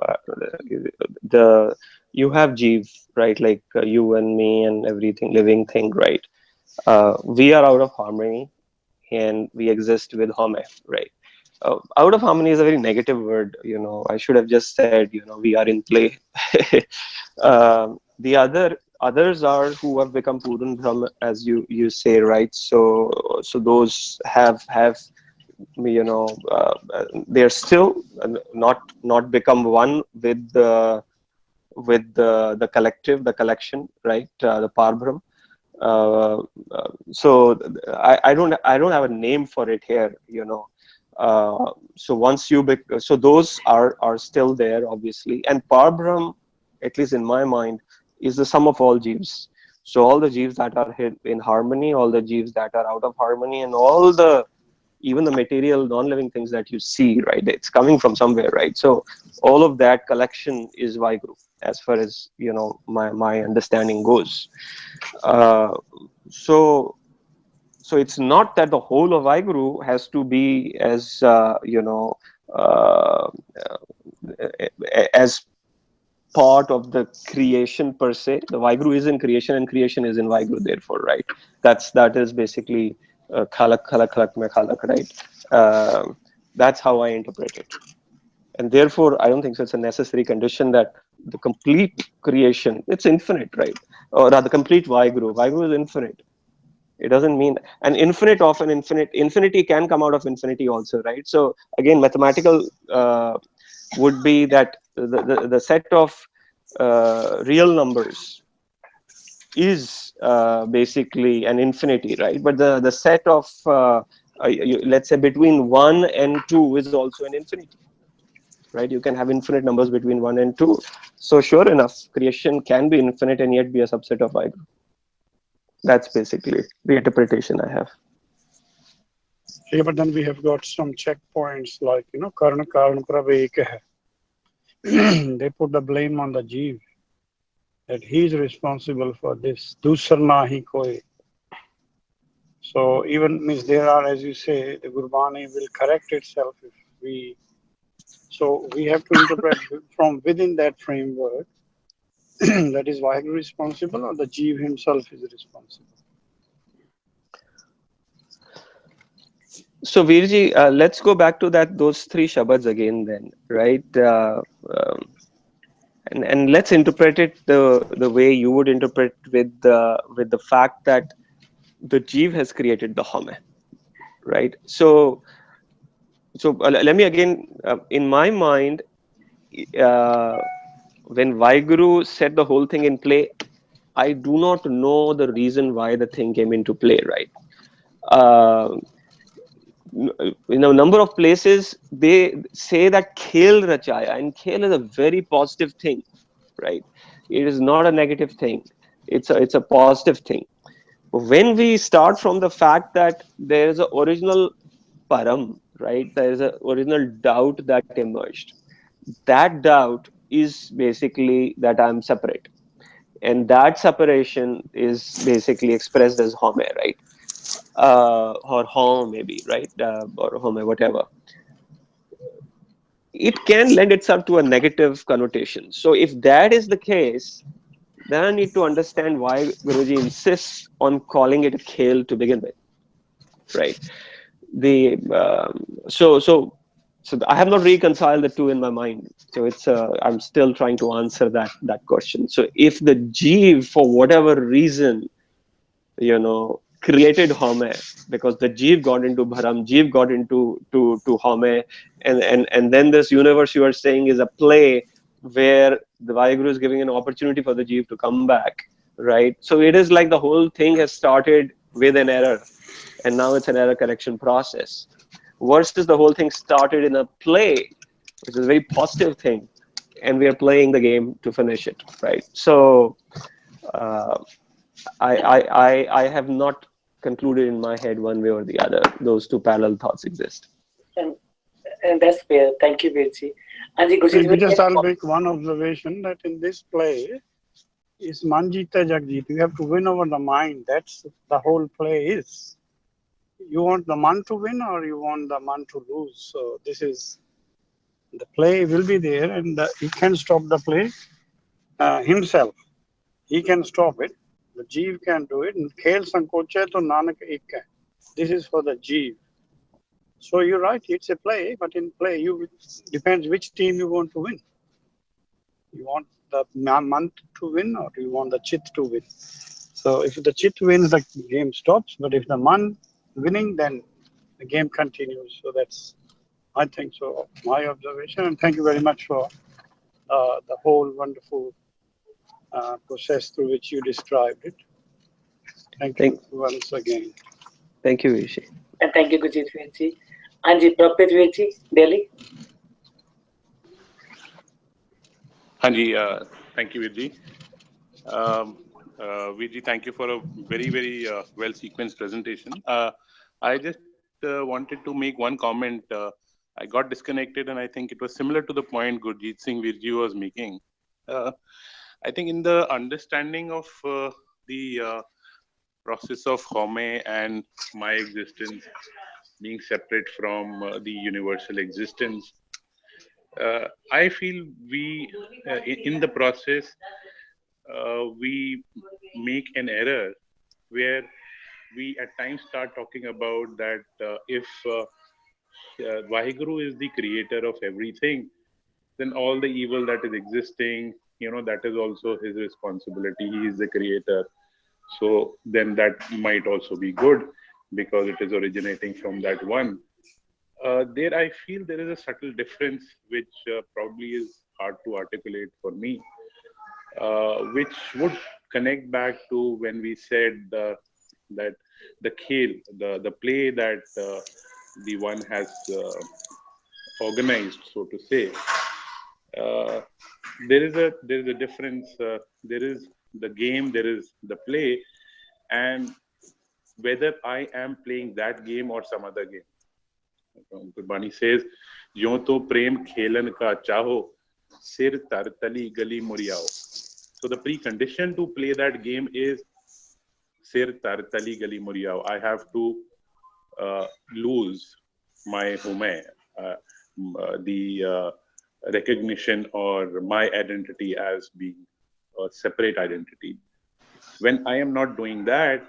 you have Jeev, right? Like you and me and everything, living thing, right? We are out of harmony and we exist with Haumai, right? Out of harmony is a very negative word, you know. I should have just said, you know, we are in play. The others are who have become Puran Brahma, as you say, right? So those have you know, they're still not become one with the collective, the collection, right? The Parbrahm. So I don't have a name for it here, you know. So once so those are still there, obviously, and Parbrahm, at least in my mind, is the sum of all Jeevs. So all the Jeevs that are in harmony, all the Jeevs that are out of harmony, and all even the material non-living things that you see, right? It's coming from somewhere, right? So all of that collection is Vaheguru, as far as, you know, my understanding goes. So it's not that the whole of Vaheguru has to be as you know, as part of the creation per se. The Vaheguru is in creation and creation is in Vaheguru, therefore, right? That is basically khalak khalak mein khalak, right? That's how I interpret it. And therefore, I don't think so it's a necessary condition that the complete creation, it's infinite, right? Or the complete Vaheguru is infinite. It doesn't mean, and infinite of an infinity can come out of infinity also, right? So again, mathematical would be that the set of real numbers is basically an infinity, right? But the set of let's say between 1 and 2 is also an infinity, right? You can have infinite numbers between 1 and 2. So sure enough, creation can be infinite and yet be a subset of Waheguru. That's basically the interpretation I have. Yeah, but then we have got some checkpoints like, Karna Karan Prabha Ek hai. They put the blame on the Jeev, that he is responsible for this. Dusar nahi koi. So even means there are, as you say, the Gurbani will correct itself if we. So we have to interpret from within that framework. That is Waheguru responsible, or the Jeev himself is responsible. So Virji, let's go back to those 3 shabads again then, right? And let's interpret it the way you would interpret with the fact that the Jeev has created the Haumai, right? So let me again, in my mind, when Waheguru set the whole thing in play, I do not know the reason why the thing came into play, right? In a number of places, they say that khel rachaya, and khel is a very positive thing, right? It is not a negative thing. It's a positive thing. When we start from the fact that there is an original param, right? There is an original doubt that emerged. That doubt is basically that I'm separate. And that separation is basically expressed as Haumai, right? Or Haum maybe, right? Or Haumai, whatever. It can lend itself to a negative connotation. So if that is the case, then I need to understand why Guruji insists on calling it a khel to begin with, right? The so I have not reconciled the two in my mind. So it's I'm still trying to answer that question. So if the Jeev, for whatever reason, created Haumai, because the Jeev got into Bharam, Jeev got into to Haumai, and then this universe you are saying is a play where the Vaheguru is giving an opportunity for the Jeev to come back, right? So it is like the whole thing has started with an error, and now it's an error correction process, versus the whole thing started in a play, which is a very positive thing, and we are playing the game to finish it, right? So I have not concluded in my head one way or the other. Those two parallel thoughts exist. And, and that's fair. Thank you, Virji. And Just I'll make one observation that in this play is Manjita Jagjit. You have to win over the mind. That's the whole play is. You want the man to win or you want the man to lose. So this is, the play will be there, and he can stop the play himself. He can stop it. The Jeev can do it. Khel sankocha to Nanak ek hai. This is for the Jeev. So you're right, it's a play, but in play, you depends which team you want to win. You want the man to win, or do you want the Chit to win? So if the Chit wins, the game stops. But if the man winning, then the game continues. So that's, I think so, my observation. And thank you very much for the whole wonderful process through which you described it. Thank you once again. Thank you, Rishi. And thank you, Gurjit Virji. Anji, Prapit Virji, Delhi. Hanji, thank you, Virji. Virji, thank you for a very, very well sequenced presentation. I just wanted to make one comment. I got disconnected, and I think it was similar to the point Gurjit Singh Virji was making. I think in the understanding of the process of Haumai and my existence being separate from the universal existence, I feel we, in the process, we make an error where we at times start talking about that if Vaheguru is the creator of everything, then all the evil that is existing, that is also his responsibility. He is the creator. So then that might also be good because it is originating from that one. There, I feel there is a subtle difference which probably is hard to articulate for me, which would connect back to when we said that the khel, the play that the one has organized, so to say. There is a difference. There is the game, there is the play, and whether I am playing that game or some other game. Gurbani says, "Yo to prem khelan ka chaho, sir tar tali gali muriyao." So the precondition to play that game is sir tar tali gali muriyao. I have to lose my Haumai, the recognition or my identity as being a separate identity. When I am not doing that,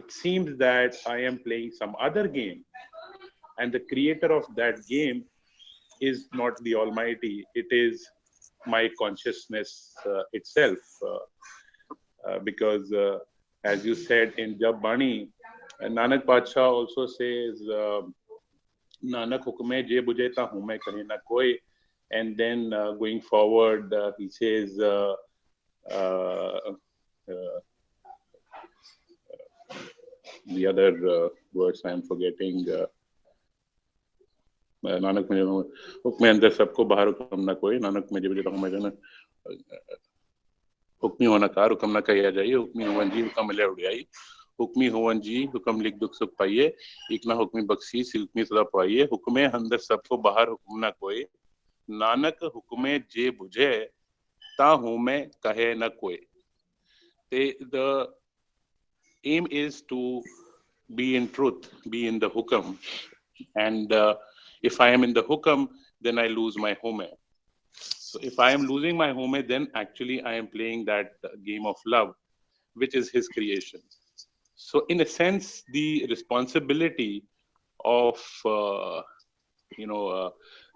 it seems that I am playing some other game, and the creator of that game is not the Almighty. It is my consciousness itself, because as you said in Gurbani, Nanak Pacha also says, Nanak hukume je bujhe ta Haumai kahe na koi. And then going forward, he says, the other words I am forgetting. Nanak में हुक्म अंदर सबको बाहर हुक्म ना कोई, नानक में जब हुक्म है ना हुक्मी होना कार हुक्म ना कहिया जाइए, हुक्मी होवन जी हुक्म मिले उड़ाई, हुक्मी होवन जी हुक्म लिख दुख सुख पाइए, एक ना हुक्मी बख्शीश हुक्मी सदा पाइए, हुक्मे अंदर सबको बाहर हुक्म ना कोई, नानक हुक्मे जे बुझे ता हुमे कहे ना कोई. The aim is to be in truth, be in the hukam, and if I am in the hukam, then I lose my Haumai. So if I am losing my Haumai, then actually I am playing that game of love, which is his creation. So in a sense, the responsibility of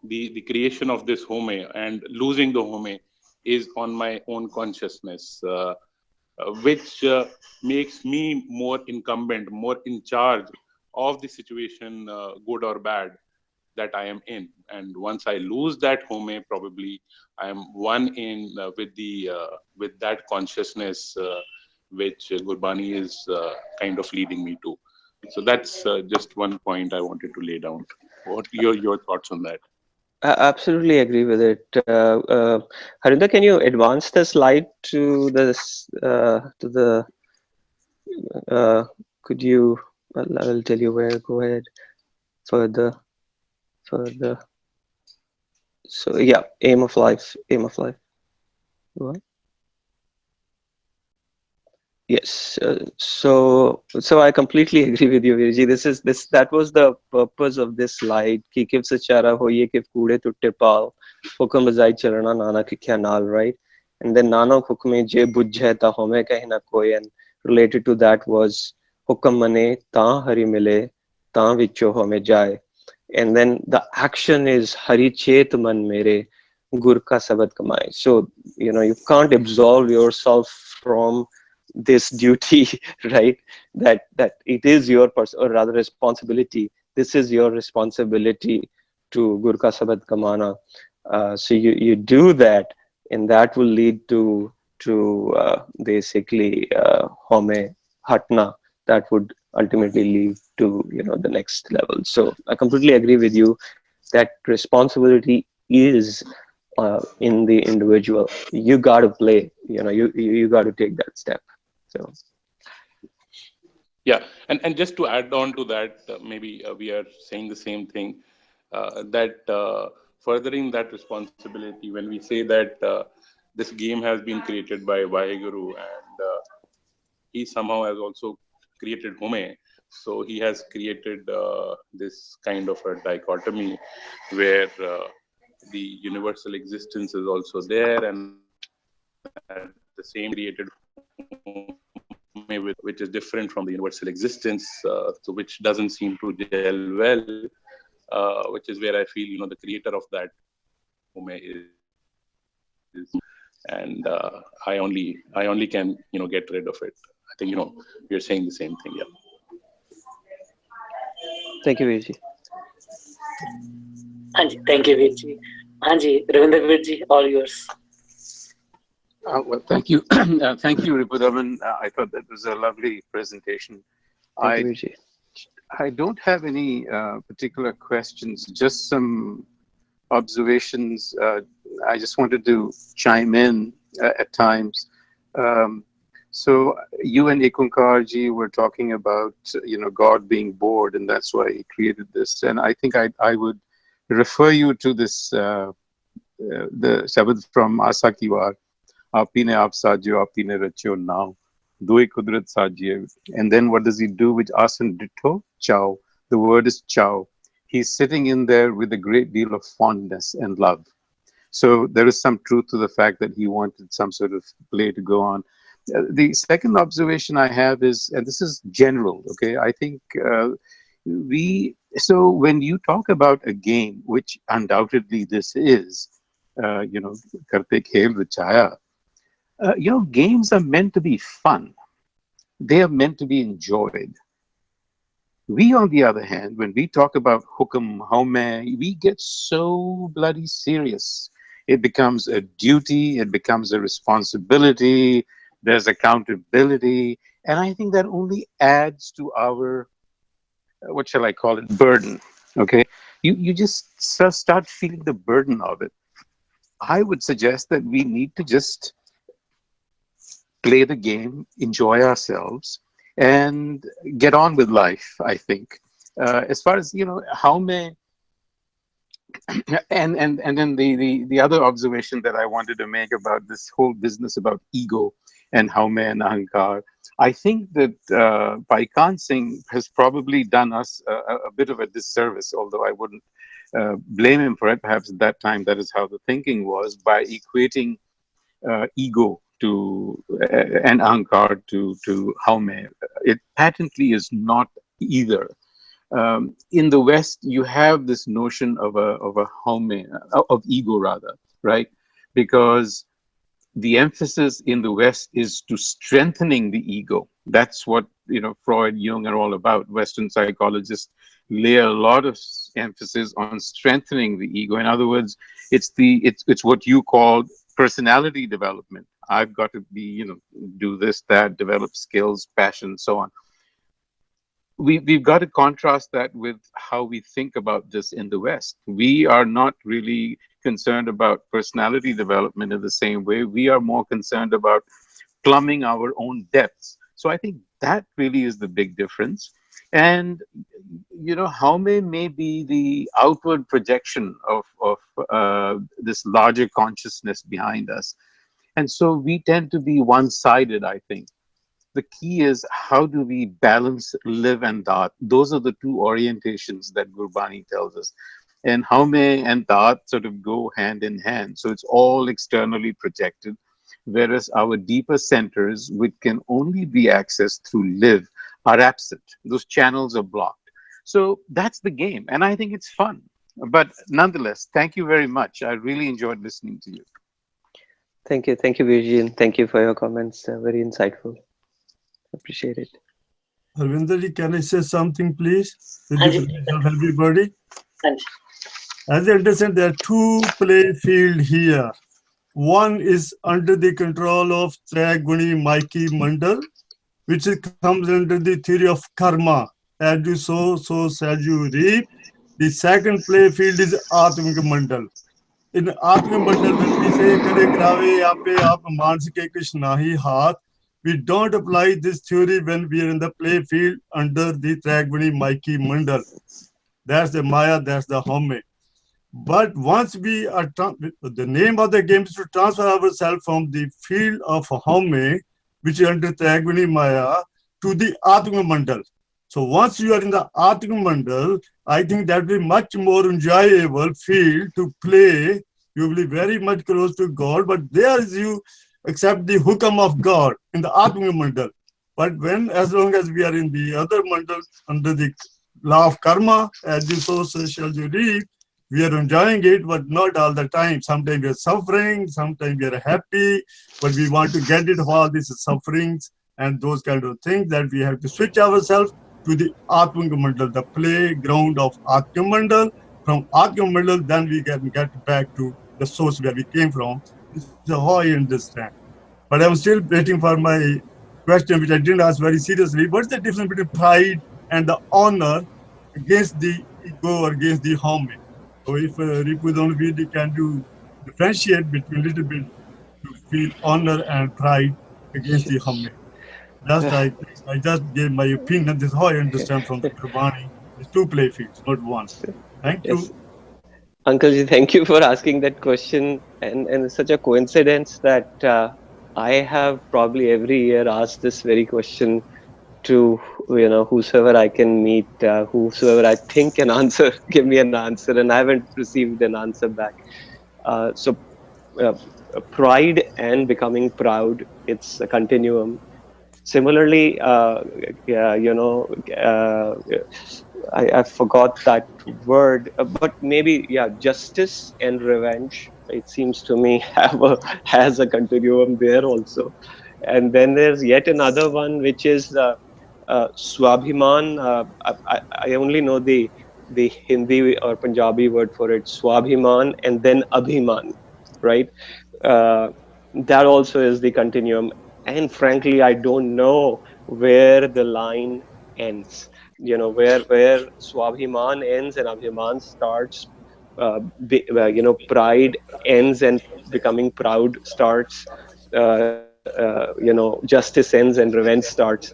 the creation of this Haumai and losing the Haumai is on my own consciousness, which makes me more incumbent, more in charge of the situation, good or bad, that I am in. And once I lose that Haumai, probably I am one in with that consciousness, which Gurbani is kind of leading me to. So that's just one point I wanted to lay down. What are your thoughts on that? I absolutely agree with it. Harinder, can you advance the slide to this could you? Well, I will tell you where. Go ahead. Further. So yeah, aim of life. What? Yes. So I completely agree with you, Virji. That was the purpose of this slide. Ki kif sachara hoye kif kude tutte pao, hukam bazai charana nana ki kya naal, right? And then nanak hukme je bujhe ta Haumai kahe na koi, and related to that was hukam mane ta hari mile ta vicho Haumai jaye. And then the action is hari chet man mere gur ka sabad kamai. So you can't absolve yourself from this duty, right? That it is your or rather responsibility. This is your responsibility to gur ka sabad kamana. So you do that, and that will lead to basically Haumai hatna. That would ultimately lead to the next level. So I completely agree with you that responsibility is in the individual. You got to play. You got to take that step. So yeah, and just to add on to that, maybe we are saying the same thing, that furthering that responsibility, when we say that this game has been created by Vaheguru, and he somehow has also created Haumai. So he has created this kind of a dichotomy where the universal existence is also there, and at the same created Haumai, which is different from the universal existence, so which doesn't seem to gel well, which is where I feel the creator of that Haumai is, and I only can get rid of it. I think you're saying the same thing. Yeah. Thank you, Virji. Thank you, Virji. Ravinder Virji, all yours. Well, thank you. Thank you, Ripudaman. I thought that was a lovely presentation. Thank you, I Virji. I don't have any particular questions, just some observations. I just wanted to chime in at times. Um, so you and Ekunkarji were talking about, God being bored, and that's why he created this. And I think I would refer you to this, the Shabad from Asakiwar, Apine aap sajyo, apine racho now. Doi kudrat sajye. And then what does he do with asan ditto? Chow. The word is chow. He's sitting in there with a great deal of fondness and love. So there is some truth to the fact that he wanted some sort of play to go on. The second observation I have is, and this is general, okay, I think so when you talk about a game, which undoubtedly this is, Karte Khel Vichaya, games are meant to be fun. They are meant to be enjoyed. We, on the other hand, when we talk about Hukum, Haumai, we get so bloody serious. It becomes a duty, it becomes a responsibility, there's accountability, and I think that only adds to our, what shall I call it, burden, okay? You just start feeling the burden of it. I would suggest that we need to just play the game, enjoy ourselves, and get on with life, I think. As far as, how may, and then the other observation that I wanted to make about this whole business about ego and how may and ahankar, I think that Paikan Singh has probably done us a bit of a disservice, although I wouldn't blame him for it. Perhaps at that time that is how the thinking was, by equating ego to and ahankar to Haumai. It patently is not either. In the West, you have this notion of a Haumai, of ego rather, right? Because the emphasis in the West is to strengthening the ego. That's what Freud, Jung are all about. Western psychologists lay a lot of emphasis on strengthening the ego. In other words, it's what you call personality development. I've got to be, do this, that, develop skills, passion, so on. We've got to contrast that with how we think about this in the West. We are not really concerned about personality development in the same way. We are more concerned about plumbing our own depths. So I think that really is the big difference. And, Haumai may be the outward projection of this larger consciousness behind us. And so we tend to be one-sided, I think. The key is, how do we balance live and Daat? Those are the two orientations that Gurbani tells us. And Haumai and Daat sort of go hand in hand. So it's all externally projected, whereas our deeper centers, which can only be accessed through live, are absent. Those channels are blocked. So that's the game. And I think it's fun. But nonetheless, thank you very much. I really enjoyed listening to you. Thank you, Virji, and thank you for your comments. Very insightful. Appreciate it. Harvinderji, can I say something, please? With the Hanji. permission of everybody. Hanji. As you understand, there are two play field here. One is under the control of Traguni Mikey Mandal, which comes under the theory of karma. As you sow, so shall you reap. The second play field is Atmik Mandal. In Atmik Mandal, when we say Kare Grave Ape Ap Mansike Krishnahi Hath, we don't apply this theory when we are in the play field under the Traguni Mikey Mandal. That's the Maya, that's the Haumai. But once we are, the name of the game is to transfer ourselves from the field of Haumai, which is under Traguni Maya, to the Atmik Mandal. So once you are in the Atmik Mandal, I think that will be much more enjoyable field to play. You will be very much close to God, but there is you accept the hukam of God in the Atmik Mandal. But as long as we are in the other mandal under the law of karma, as you sow, so shall you reap, we are enjoying it, but not all the time. Sometimes we are suffering, sometimes we are happy, but we want to get rid of all these sufferings and those kind of things, that we have to switch ourselves to the Atmik Mandal, the playground of Atmik Mandal. From Atmik Mandal, then we can get back to the source where we came from. This is how I understand. But I'm still waiting for my question, which I didn't ask very seriously. What's the difference between pride and the honor against the ego or against the Haumai? So if Ripudonvidi can do differentiate between little bit to feel honor and pride against the Haumai. Just I just gave my opinion. This is how I understand from the Gurbani. It's two play fields, not one. Thank you. Yes. Uncle Ji, thank you for asking that question. And it's such a coincidence that I have probably every year asked this very question to whosoever I can meet, whosoever I think can answer, give me an answer, and I haven't received an answer back. So pride and becoming proud, it's a continuum. Similarly, I forgot that word, but maybe justice and revenge. It seems to me has a continuum there also, and then there's yet another one which is swabhiman. I only know the Hindi or Punjabi word for it, swabhiman, and then abhiman, right? That also is the continuum, and frankly, I don't know where the line ends. Where swabhiman ends and abhiman starts. Pride ends and becoming proud starts. Justice ends and revenge starts.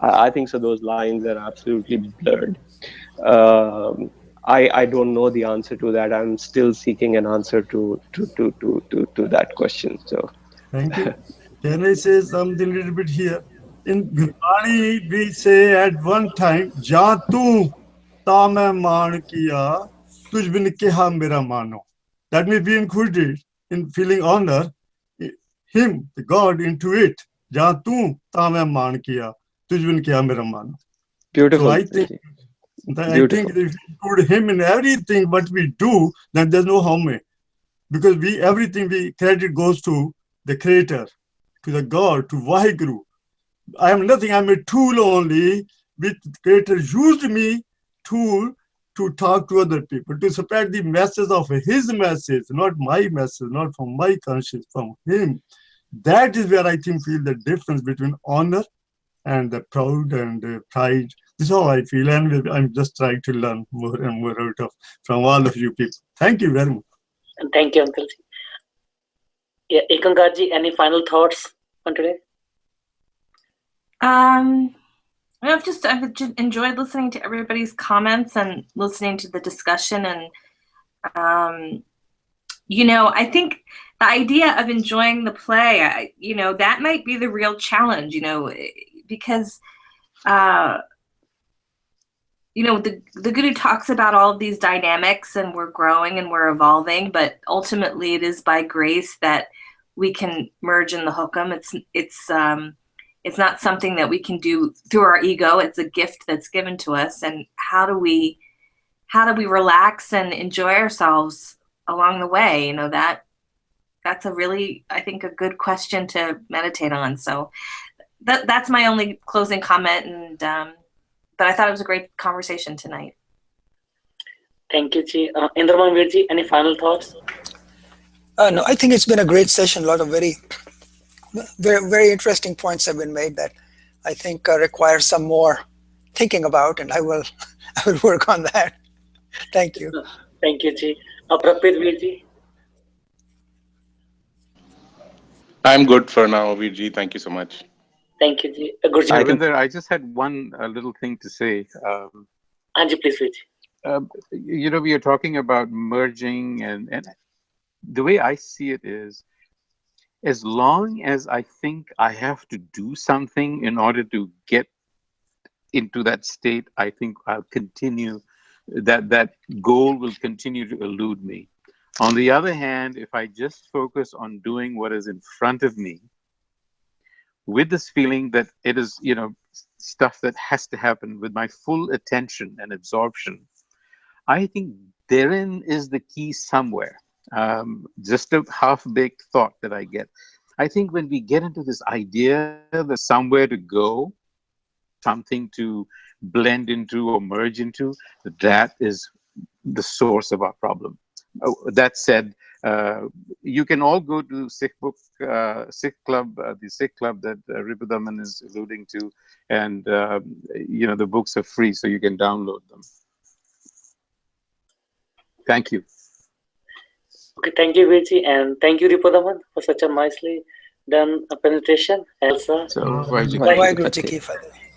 I think so. Those lines are absolutely blurred. I don't know the answer to that. I'm still seeking an answer to that question. So thank you. Can I say something a little bit here? In Gurbani, we say at one time, "Ja tu ta main maan kiya, tuj bin keha mera mano." That means we included in feeling honor him, the God, into it. "Ja tu ta main maan kiya, tuj bin keha mera mano." beautiful. So I think if we include him in everything what we do, then there's no Haumai. Because everything we credit goes to the Creator, to the God, to Vaheguru. I am nothing, I'm a tool only, which the Creator used me tool to talk to other people, to spread the message of his message, not my message, not from my conscience, from him. That is where I think feel the difference between honor and the proud and the pride. This is how I feel, and I'm just trying to learn more and more out of from all of you people. Thank you very much. Thank you, Uncle. Yeah, Ekankarji, any final thoughts on today? I've just enjoyed listening to everybody's comments and listening to the discussion, and I think the idea of enjoying the play, that might be the real challenge, because the Guru talks about all of these dynamics, and we're growing and we're evolving, but ultimately it is by grace that we can merge in the hukam. It's not something that we can do through our ego. It's a gift that's given to us. And how do we relax and enjoy ourselves along the way? That's a really, I think, a good question to meditate on. So that's my only closing comment. And but I thought it was a great conversation tonight. Thank you, Ji. Indraman Virji, any final thoughts? No, I think it's been a great session. A lot of very, very interesting points have been made that I think require some more thinking about, and I will work on that. Thank you. Thank you, Ji. Prapit Virji. I'm good for now, Virji. Thank you so much. Thank you, Ji. Gurji. I just had one little thing to say. Anji, please, Virji. We are talking about merging, and the way I see it is, as long as I think I have to do something in order to get into that state, I think I'll continue, that goal will continue to elude me. On the other hand, if I just focus on doing what is in front of me, with this feeling that it is, stuff that has to happen with my full attention and absorption, I think therein is the key somewhere. Just a half-baked thought that I get. I think when we get into this idea, there's somewhere to go, something to blend into or merge into, that is the source of our problem. That said, You can all go to Sikh Book, Sikh Club, the Sikh Club that Ripudaman is alluding to, and the books are free, so you can download them. Thank you. Okay, thank you, Virji, and thank you, Ripudaman, for such a nicely done presentation. Elsa. So, Waheguru Ji ki Fateh.